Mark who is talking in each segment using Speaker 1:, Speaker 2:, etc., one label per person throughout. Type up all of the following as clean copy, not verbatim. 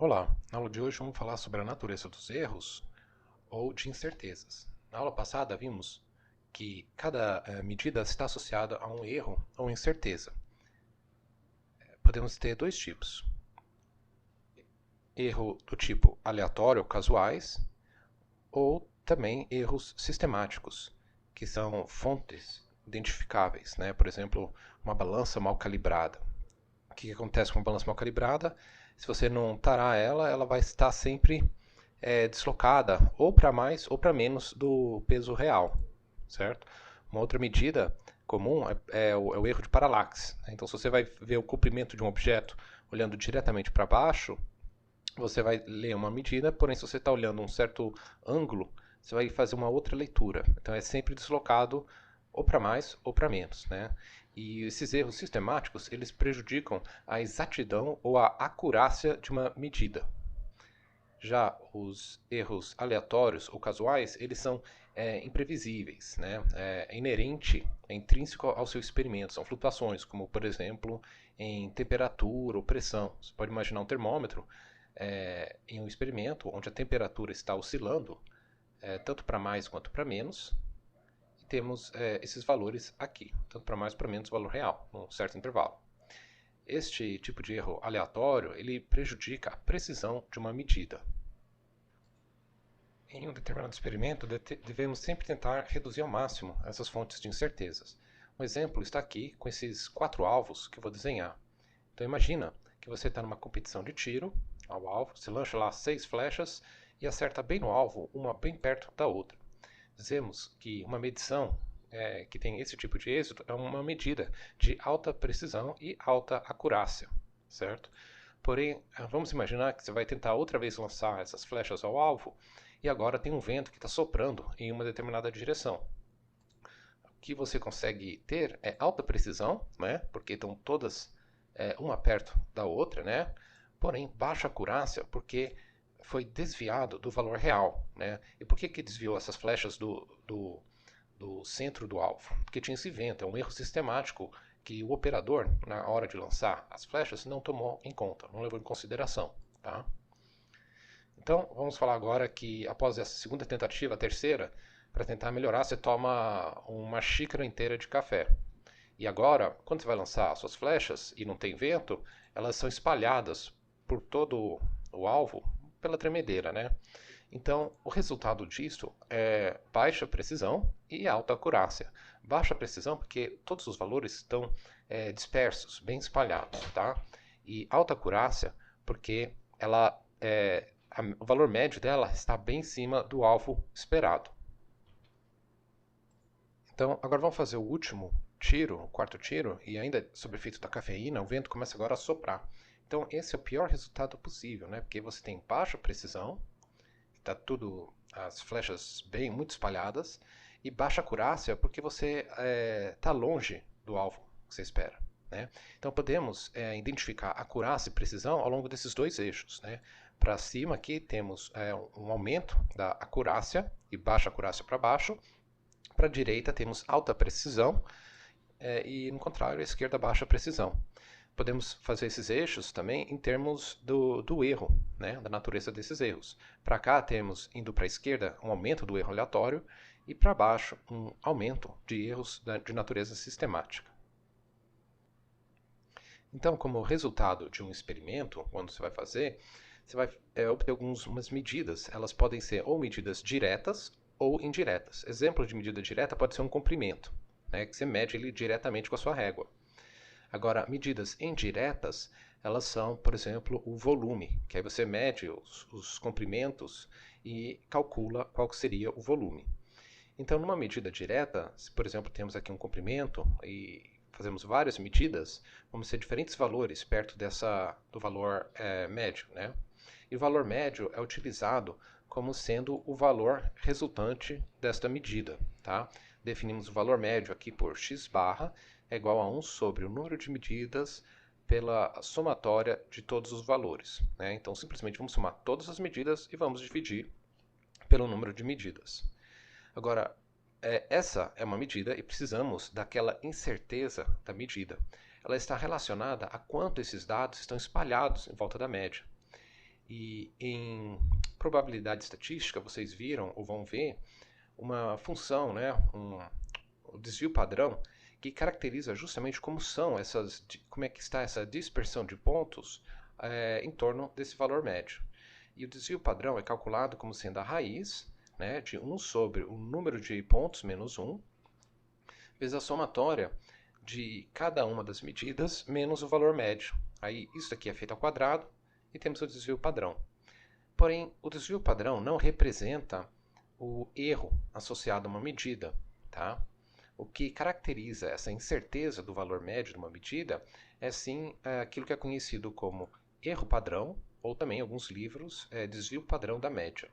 Speaker 1: Olá, na aula de hoje vamos falar sobre a natureza dos erros ou de incertezas. Na aula passada vimos que cada medida está associada a um erro ou incerteza. Podemos ter dois tipos: erro do tipo aleatório ou casuais, ou também erros sistemáticos, que são fontes identificáveis, né? Por exemplo, uma balança mal calibrada. O que acontece com uma balança mal calibrada? Se você não tarar ela, ela vai estar sempre deslocada ou para mais ou para menos do peso real, certo? Uma outra medida comum é o erro de paralaxe. Né? Então, se você vai ver o comprimento de um objeto olhando diretamente para baixo, você vai ler uma medida, porém, se você está olhando um certo ângulo, você vai fazer uma outra leitura. Então, é sempre deslocado ou para mais ou para menos, né? E esses erros sistemáticos, eles prejudicam a exatidão ou a acurácia de uma medida. Já os erros aleatórios ou casuais, eles são imprevisíveis, né? É inerente, é intrínseco ao seu experimento. São flutuações, como por exemplo em temperatura ou pressão. Você pode imaginar um termômetro em um experimento onde a temperatura está oscilando tanto para mais quanto para menos. E temos esses valores aqui, tanto para mais ou para menos o valor real, num certo intervalo. Este tipo de erro aleatório, ele prejudica a precisão de uma medida. Em um determinado experimento, devemos sempre tentar reduzir ao máximo essas fontes de incertezas. Um exemplo está aqui com esses 4 alvos que eu vou desenhar. Então imagina que você está numa competição de tiro ao alvo, você lança lá 6 flechas e acerta bem no alvo, uma bem perto da outra. Dizemos que uma medição que tem esse tipo de êxito é uma medida de alta precisão e alta acurácia, certo? Porém, vamos imaginar que você vai tentar outra vez lançar essas flechas ao alvo e agora tem um vento que está soprando em uma determinada direção. O que você consegue ter é alta precisão, né? Porque estão todas uma perto da outra, né? Porém, baixa acurácia porque foi desviado do valor real, né? E por que desviou essas flechas do centro do alvo? Porque tinha esse vento, é um erro sistemático que o operador, na hora de lançar as flechas, não tomou em conta, não levou em consideração, tá? Então, vamos falar agora que após essa segunda tentativa, a terceira, para tentar melhorar, você toma uma xícara inteira de café. E agora, quando você vai lançar as suas flechas e não tem vento, elas são espalhadas por todo o alvo pela tremedeira, né? Então, o resultado disso é baixa precisão e alta acurácia. Baixa precisão porque todos os valores estão dispersos, bem espalhados, tá? E alta acurácia porque o valor médio dela está bem em cima do alvo esperado. Então, agora vamos fazer o último tiro, o quarto tiro, e ainda sob efeito da cafeína, o vento começa agora a soprar. Então, esse é o pior resultado possível, né? Porque você tem baixa precisão, está tudo, as flechas bem, muito espalhadas, e baixa acurácia porque você está longe do alvo que você espera. Né? Então podemos identificar acurácia e precisão ao longo desses dois eixos. Né? Para cima aqui temos um aumento da acurácia e baixa acurácia para baixo. Para a direita temos alta precisão e no contrário, à esquerda baixa precisão. Podemos fazer esses eixos também em termos do erro, né, da natureza desses erros. Para cá temos, indo para a esquerda, um aumento do erro aleatório e para baixo um aumento de erros de natureza sistemática. Então, como resultado de um experimento, quando você vai obter algumas medidas. Elas podem ser ou medidas diretas ou indiretas. Exemplo de medida direta pode ser um comprimento, né, que você mede ele diretamente com a sua régua. Agora, medidas indiretas, elas são, por exemplo, o volume, que aí você mede os comprimentos e calcula qual seria o volume. Então, numa medida direta, se por exemplo temos aqui um comprimento e fazemos várias medidas, vamos ter diferentes valores perto do valor médio. Né? E o valor médio é utilizado como sendo o valor resultante desta medida. Tá? Definimos o valor médio aqui por x barra é igual a 1 sobre o número de medidas pela somatória de todos os valores. Né? Então, simplesmente vamos somar todas as medidas e vamos dividir pelo número de medidas. Agora, essa é uma medida e precisamos daquela incerteza da medida. Ela está relacionada a quanto esses dados estão espalhados em volta da média. E em probabilidade estatística, vocês viram ou vão ver uma função, né, o desvio padrão, que caracteriza justamente como é que está essa dispersão de pontos em torno desse valor médio. E o desvio padrão é calculado como sendo a raiz, né, de 1 sobre o número de pontos menos 1, vezes a somatória de cada uma das medidas menos o valor médio. Aí isso aqui é feito ao quadrado e temos o desvio padrão. Porém, o desvio padrão não representa o erro associado a uma medida, tá? O que caracteriza essa incerteza do valor médio de uma medida é sim aquilo que é conhecido como erro padrão, ou também em alguns livros, desvio padrão da média.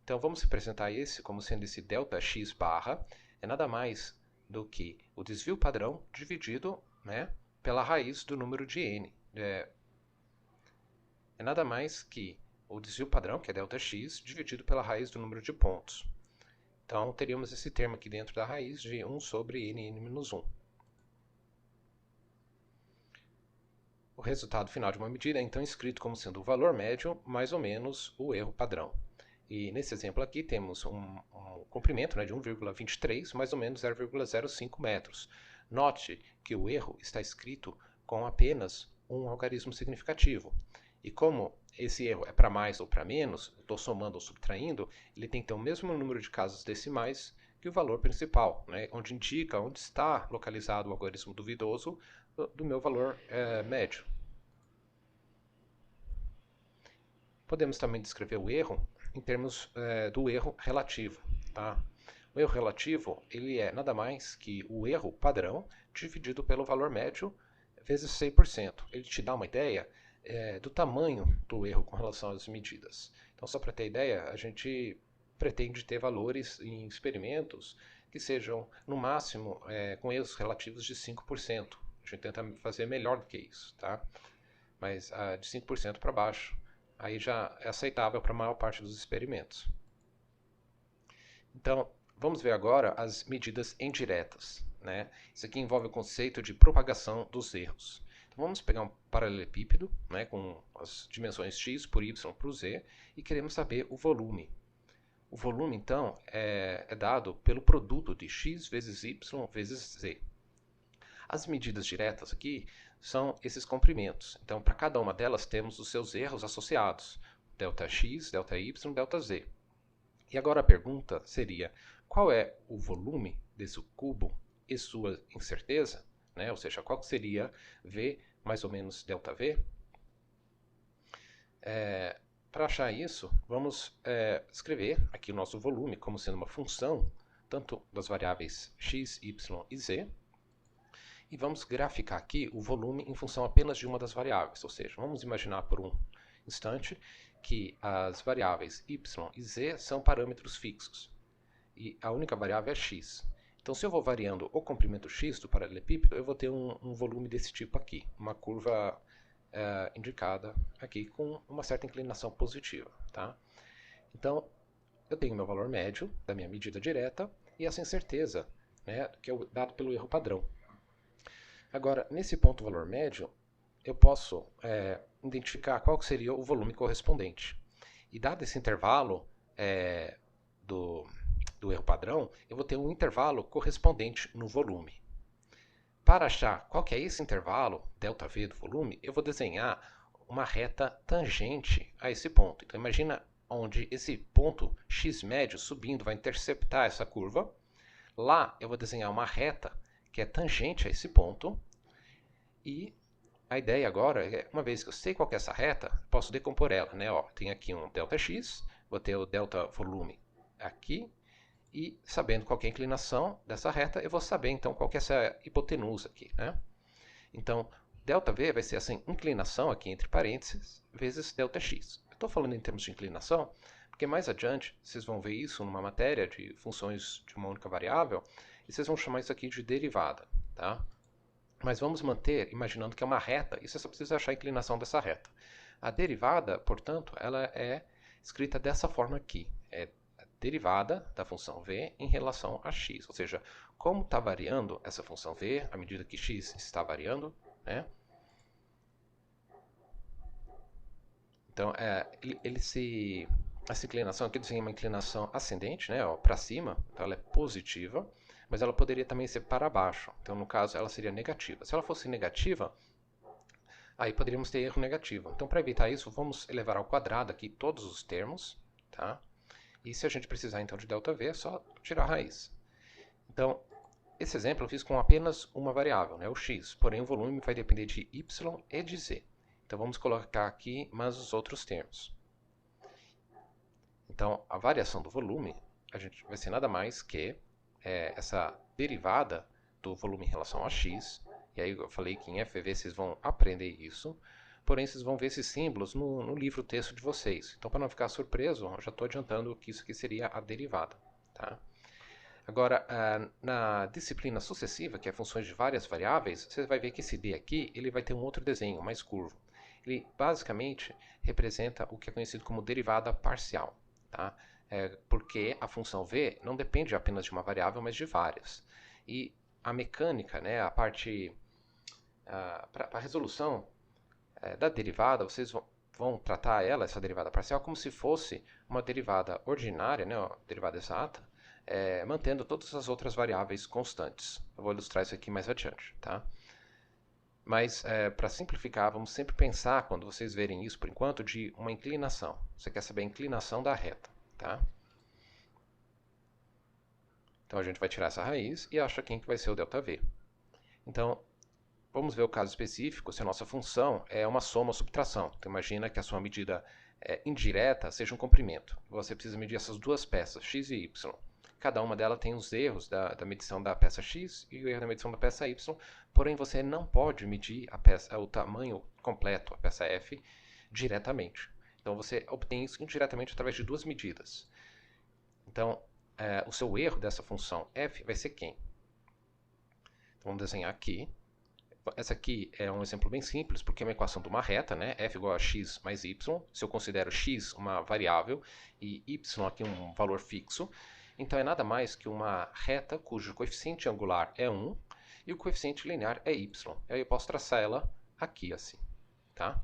Speaker 1: Então vamos representar esse como sendo esse ΔX barra, é nada mais do que o desvio padrão dividido, né, pela raiz do número de n. É nada mais que o desvio padrão, que é ΔX, dividido pela raiz do número de pontos. Então, teríamos esse termo aqui dentro da raiz de 1 sobre n-1. O resultado final de uma medida é então escrito como sendo o valor médio mais ou menos o erro padrão. E nesse exemplo aqui temos um comprimento, né, de 1,23, mais ou menos 0,05 metros. Note que o erro está escrito com apenas um algarismo significativo. E como esse erro é para mais ou para menos, estou somando ou subtraindo, ele tem que ter o mesmo número de casas decimais que o valor principal, né, onde indica onde está localizado o algarismo duvidoso do meu valor médio. Podemos também descrever o erro em termos do erro relativo. Tá? O erro relativo ele é nada mais que o erro padrão dividido pelo valor médio vezes 100%. Ele te dá uma ideia do tamanho do erro com relação às medidas. Então, só para ter ideia, a gente pretende ter valores em experimentos que sejam, no máximo, com erros relativos de 5%. A gente tenta fazer melhor do que isso, tá? Mas de 5% para baixo, aí já é aceitável para a maior parte dos experimentos. Então, vamos ver agora as medidas indiretas, né? Isso aqui envolve o conceito de propagação dos erros. Então, vamos pegar um paralelepípedo, né, com as dimensões x por y por z e queremos saber o volume. O volume, então, é dado pelo produto de x vezes y vezes z. As medidas diretas aqui são esses comprimentos. Então, para cada uma delas temos os seus erros associados, ΔX, ΔY, ΔZ. E agora a pergunta seria, qual é o volume desse cubo e sua incerteza? Né? Ou seja, qual seria V mais ou menos ΔV? Para achar isso, vamos escrever aqui o nosso volume como sendo uma função tanto das variáveis x, y e z. E vamos graficar aqui o volume em função apenas de uma das variáveis. Ou seja, vamos imaginar por um instante que as variáveis y e z são parâmetros fixos. E a única variável é x. Então, se eu vou variando o comprimento x do paralelepípedo, eu vou ter um volume desse tipo aqui. Uma curva indicada aqui com uma certa inclinação positiva. Tá? Então, eu tenho meu valor médio da minha medida direta e essa incerteza, né, que é dado pelo erro padrão. Agora, nesse ponto valor médio, eu posso identificar qual seria o volume correspondente. E dado esse intervalo do erro padrão, eu vou ter um intervalo correspondente no volume. Para achar qual que é esse intervalo, ΔV do volume, eu vou desenhar uma reta tangente a esse ponto. Então, imagina onde esse ponto x médio subindo vai interceptar essa curva. Lá eu vou desenhar uma reta que é tangente a esse ponto. E a ideia agora é, uma vez que eu sei qual que é essa reta, posso decompor ela. Né? Ó, tem aqui um ΔX, vou ter o delta volume aqui. E sabendo qual que é a inclinação dessa reta, eu vou saber então qual que é essa hipotenusa aqui. Né? Então, ΔV vai ser essa inclinação aqui entre parênteses, vezes ΔX. Eu estou falando em termos de inclinação, porque mais adiante vocês vão ver isso numa matéria de funções de uma única variável, e vocês vão chamar isso aqui de derivada. Tá? Mas vamos manter, imaginando que é uma reta, e você só precisa achar a inclinação dessa reta. A derivada, portanto, ela é escrita dessa forma aqui. É derivada da função v em relação a x, ou seja, como está variando essa função v à medida que x está variando, né? Então, essa inclinação aqui desenha uma inclinação ascendente, né, para cima, então ela é positiva, mas ela poderia também ser para baixo. Então, no caso, ela seria negativa. Se ela fosse negativa, aí poderíamos ter erro negativo. Então, para evitar isso, vamos elevar ao quadrado aqui todos os termos, tá? E se a gente precisar então de ΔV, é só tirar a raiz. Então, esse exemplo eu fiz com apenas uma variável, né, o x, porém o volume vai depender de y e de z. Então vamos colocar aqui mais os outros termos. Então a variação do volume vai ser nada mais que essa derivada do volume em relação a x. E aí eu falei que em FV vocês vão aprender isso, porém vocês vão ver esses símbolos no livro texto de vocês. Então para não ficar surpreso, eu já estou adiantando que isso aqui seria a derivada. Tá? Agora, na disciplina sucessiva, que é funções de várias variáveis, você vai ver que esse D aqui ele vai ter um outro desenho, mais curvo. Ele basicamente representa o que é conhecido como derivada parcial, tá? Porque a função V não depende apenas de uma variável, mas de várias. E a mecânica, né, a parte para a resolução da derivada, vocês vão tratar essa derivada parcial, como se fosse uma derivada ordinária, né, uma derivada exata, mantendo todas as outras variáveis constantes. Eu vou ilustrar isso aqui mais adiante, tá? Mas, para simplificar, vamos sempre pensar, quando vocês verem isso por enquanto, de uma inclinação. Você quer saber a inclinação da reta, tá? Então, a gente vai tirar essa raiz e acha quem que vai ser o ΔV. Então, vamos ver o caso específico, se a nossa função é uma soma ou subtração. Então, imagina que a sua medida indireta seja um comprimento. Você precisa medir essas duas peças, x e y. Cada uma delas tem os erros da medição da peça x e o erro da medição da peça y, porém você não pode medir o tamanho completo, a peça f, diretamente. Então você obtém isso indiretamente através de duas medidas. Então, o seu erro dessa função f vai ser quem? Então vamos desenhar aqui. Essa aqui é um exemplo bem simples, porque é uma equação de uma reta, né? F igual a x mais y. Se eu considero x uma variável e y aqui um valor fixo, então é nada mais que uma reta cujo coeficiente angular é 1 e o coeficiente linear é y. Aí eu posso traçar ela aqui assim, tá?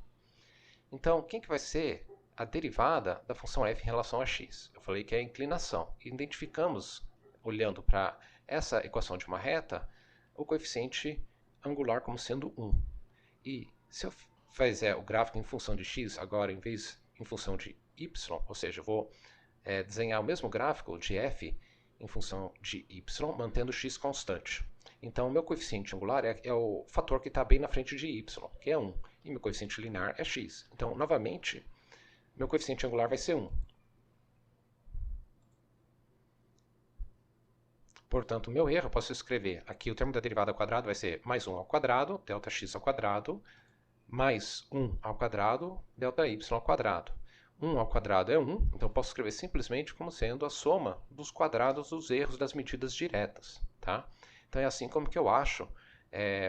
Speaker 1: Então, quem que vai ser a derivada da função f em relação a x? Eu falei que é a inclinação. Identificamos, olhando para essa equação de uma reta, o coeficiente angular como sendo 1. E se eu fizer o gráfico em função de x agora, em vez em função de y, ou seja, eu vou desenhar o mesmo gráfico de f em função de y, mantendo x constante. Então, o meu coeficiente angular é o fator que está bem na frente de y, que é 1. E meu coeficiente linear é x. Então, novamente, meu coeficiente angular vai ser 1. Portanto, o meu erro, eu posso escrever aqui o termo da derivada ao quadrado vai ser mais 1 ao quadrado, ΔX ao quadrado, mais 1 ao quadrado, ΔY ao quadrado. 1 ao quadrado é 1, então eu posso escrever simplesmente como sendo a soma dos quadrados dos erros das medidas diretas. Tá? Então é assim como que eu acho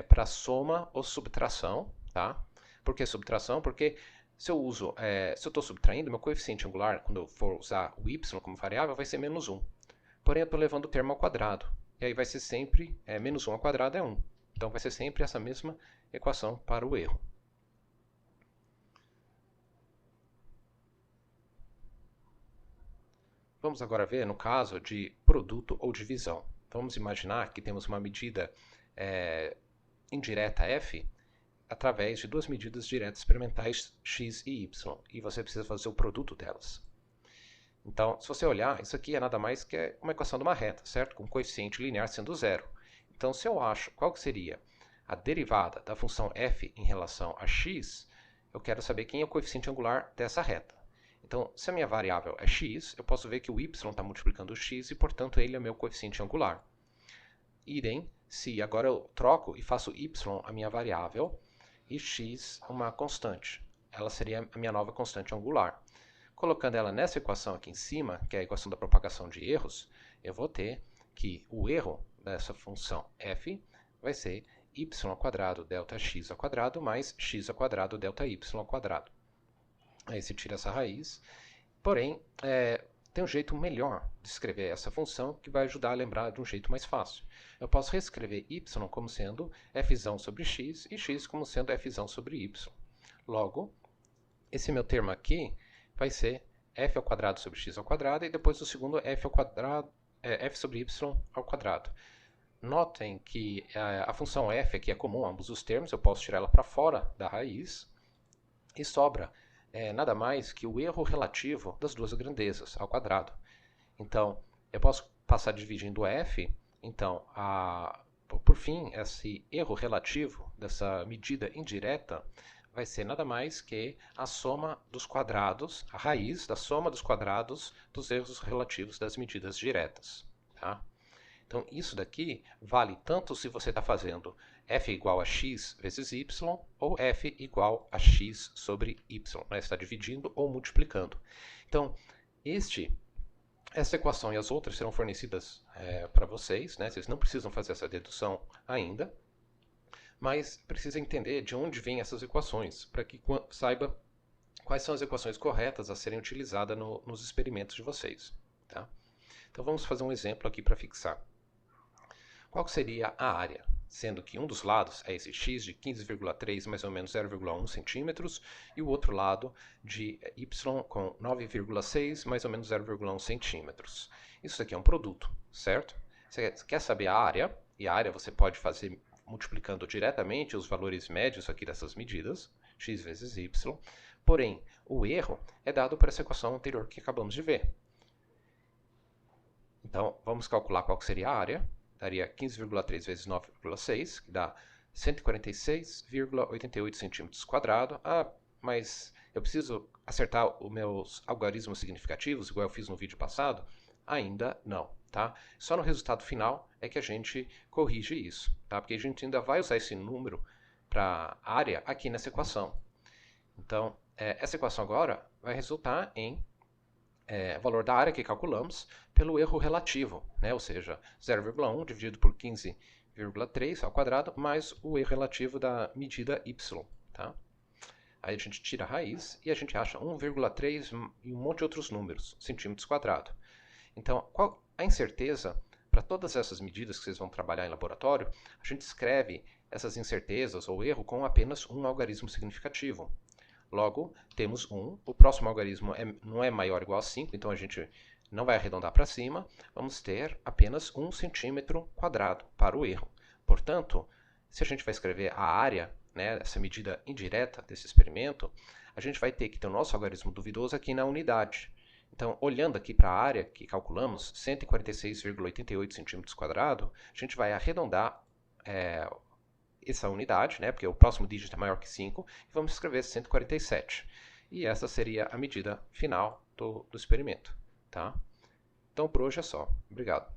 Speaker 1: para soma ou subtração. Tá? Por que subtração? Porque se eu estou subtraindo, meu coeficiente angular, quando eu for usar o y como variável, vai ser menos 1. Porém, eu estou levando o termo ao quadrado. E aí vai ser sempre, menos 1 ao quadrado é 1. Então vai ser sempre essa mesma equação para o erro. Vamos agora ver no caso de produto ou divisão. Vamos imaginar que temos uma medida indireta f através de duas medidas diretas experimentais x e y. E você precisa fazer o produto delas. Então, se você olhar, isso aqui é nada mais que uma equação de uma reta, certo? Com coeficiente linear sendo zero. Então, se eu acho qual que seria a derivada da função f em relação a x, eu quero saber quem é o coeficiente angular dessa reta. Então, se a minha variável é x, eu posso ver que o y está multiplicando o x e, portanto, ele é meu coeficiente angular. Idem, se agora eu troco e faço y a minha variável e x uma constante. Ela seria a minha nova constante angular. Colocando ela nessa equação aqui em cima, que é a equação da propagação de erros, eu vou ter que o erro dessa função f vai ser y ao quadrado ΔX ao quadrado mais x ao quadrado ΔY ao quadrado. Aí você tira essa raiz. Porém, tem um jeito melhor de escrever essa função que vai ajudar a lembrar de um jeito mais fácil. Eu posso reescrever y como sendo f sobre x e x como sendo f sobre y. Logo, esse meu termo aqui vai ser f ao quadrado sobre x ao quadrado, e depois o segundo f ao quadrado, f sobre y ao quadrado. Notem que a função f aqui é comum a ambos os termos, eu posso tirar ela para fora da raiz, e sobra nada mais que o erro relativo das duas grandezas ao quadrado. Então, eu posso passar dividindo f, então, por fim, esse erro relativo dessa medida indireta vai ser nada mais que a soma dos quadrados, a raiz da soma dos quadrados dos erros relativos das medidas diretas. Tá? Então, isso daqui vale tanto se você está fazendo f igual a x vezes y ou f igual a x sobre y. Né? Você está dividindo ou multiplicando. Então, essa equação e as outras serão fornecidas para vocês. Né? Vocês não precisam fazer essa dedução ainda, mas precisa entender de onde vêm essas equações, para que saiba quais são as equações corretas a serem utilizadas nos experimentos de vocês. Tá? Então, vamos fazer um exemplo aqui para fixar. Qual seria a área? Sendo que um dos lados é esse x de 15,3, mais ou menos 0,1 centímetros, e o outro lado de y com 9,6, mais ou menos 0,1 centímetros. Isso aqui é um produto, certo? Você quer saber a área, e a área você pode fazer multiplicando diretamente os valores médios aqui dessas medidas, x vezes y, porém, o erro é dado por essa equação anterior que acabamos de ver. Então, vamos calcular qual seria a área. Daria 15,3 vezes 9,6, que dá 146,88 centímetros quadrados. Ah, mas eu preciso acertar os meus algarismos significativos, igual eu fiz no vídeo passado? Ainda não, tá? Só no resultado final é que a gente corrige isso, tá? Porque a gente ainda vai usar esse número para área aqui nessa equação. Então, essa equação agora vai resultar em valor da área que calculamos pelo erro relativo, né? Ou seja, 0,1 dividido por 15,3 ao quadrado, mais o erro relativo da medida y. Tá? Aí a gente tira a raiz e a gente acha 1,3 e um monte de outros números, centímetros quadrados. Então, qual a incerteza para todas essas medidas que vocês vão trabalhar em laboratório? A gente escreve essas incertezas ou erro com apenas um algarismo significativo. Logo, temos 1, o próximo algarismo não é maior ou igual a 5, então a gente não vai arredondar para cima, vamos ter apenas 1 centímetro quadrado para o erro. Portanto, se a gente vai escrever a área, né, essa medida indireta desse experimento, a gente vai ter que ter o nosso algarismo duvidoso aqui na unidade. Então, olhando aqui para a área que calculamos, 146,88 centímetros quadrados, a gente vai arredondar essa unidade, né, porque o próximo dígito é maior que 5, e vamos escrever 147. E essa seria a medida final do experimento. Tá? Então, por hoje é só. Obrigado.